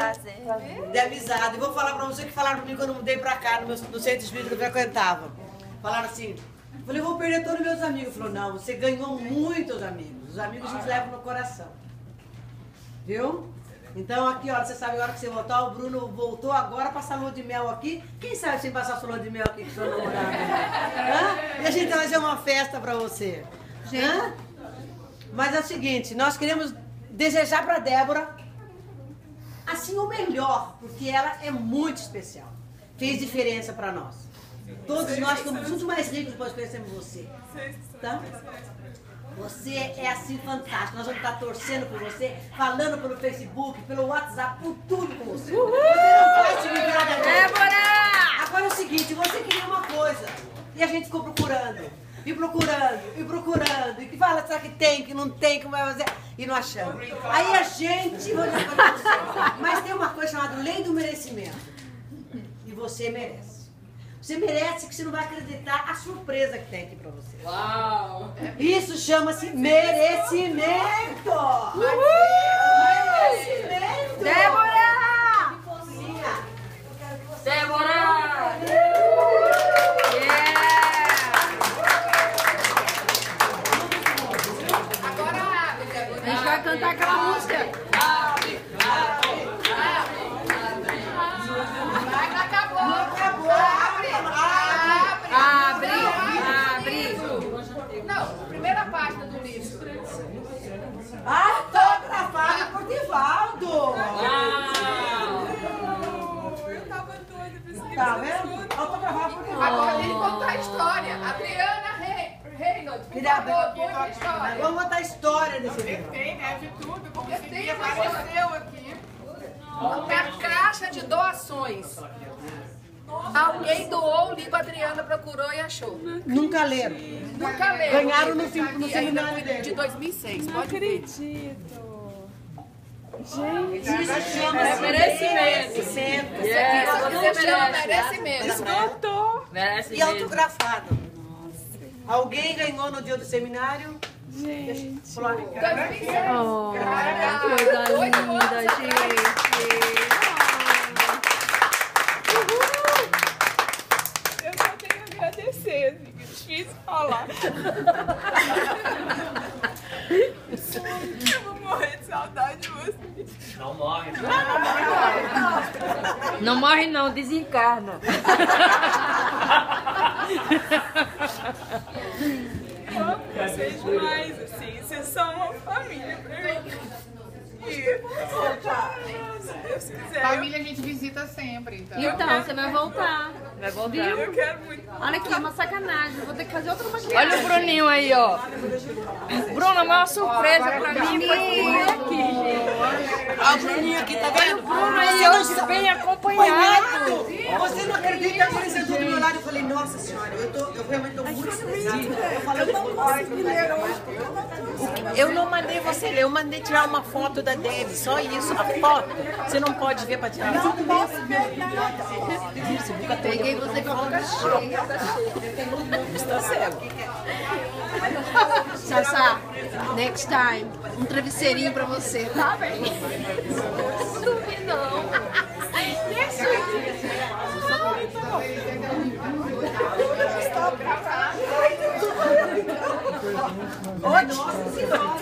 família de amizade. E vou falar pra você que falaram pra mim quando eu mudei pra cá, no centro espírita que eu frequentava. Falaram assim, eu falei, eu vou perder todos os meus amigos. Falou, não, você ganhou muitos amigos. Os amigos a gente leva no coração. Viu? Então aqui, ó, você sabe agora que você voltar, o Bruno voltou agora passar lua de mel aqui. Quem sabe sem passar sua lua de mel aqui com seu namorado? E a gente vai fazer uma festa pra você. Hã? Mas é o seguinte, nós queremos desejar pra Débora assim o melhor, porque ela é muito especial. Fez diferença pra nós. Todos nós somos muito mais ricos depois que conhecemos você. Tá? Você é assim fantástico. Nós vamos estar torcendo por você, falando pelo Facebook, pelo WhatsApp, por tudo com você. Uhul! Você não pode se livrar da gente. Débora! Agora é o seguinte, você queria uma coisa e a gente ficou procurando. E procurando, e procurando. E que fala, será que tem, que não tem, como vai fazer? E não achamos. Aí a gente... Mas tem uma coisa chamada lei do merecimento. E você merece. Você merece, que você não vai acreditar a surpresa que tem aqui pra você. Uau! Isso chama-se merecimento! Merecimento! Débora! Débora! A gente vai cantar aquela música. Primeira página do livro. Autografado por Divaldo! Eu tava doida pra escrever. Tá vendo? Autografado por Divaldo. Agora ele contar a história. Adriana Reynolds, por favor, conta a história. Vamos contar a história desse livro. Tem, né? De tudo. Como esse dia apareceu aqui. Na caixa de doações. Alguém doou o livro, a Adriana procurou e achou. Nunca leram. Nunca leu. Ganharam no seminário de dele. 2006. Não Pode ver. acredito. Gente, Isso chama-se merecimento. Você chama merecimento. esgotou. Merece E autografado. Alguém ganhou no dia do seminário? Gente. Falou, Oh, coisa linda, gente. Eu só tenho a agradecer, assim, que é difícil falar. Eu vou morrer de saudade de vocês. Não morre. Não morre não, desencarna. Eu amo vocês demais, assim. Vocês são uma família pra mim. E, se Deus quiser, Família a gente visita sempre, então. Então, você vai voltar. Vai voltar. eu quero muito. Olha aqui, é uma sacanagem. Vou ter que fazer outra maquiagem. Olha o Bruninho aí, ó. Bruno, a maior surpresa pra mim foi ele aqui, gente. olha o Bruninho aqui, tá vendo? Bruno aí hoje bem acompanhado. Você não acredita que ele sentou do meu lado? Eu falei, nossa senhora, eu realmente tô muito estressada. Eu falei, eu não posso me ler hoje. Eu não mandei você ler, eu mandei tirar uma foto da Debbie, só isso. A foto, você não pode ver para tirar. Não posso ver nada. Peguei você com a boca cheia. Está cego. Sassá, next time, um travesseirinho pra você, tá bem? Sumi não. Nossa senhora.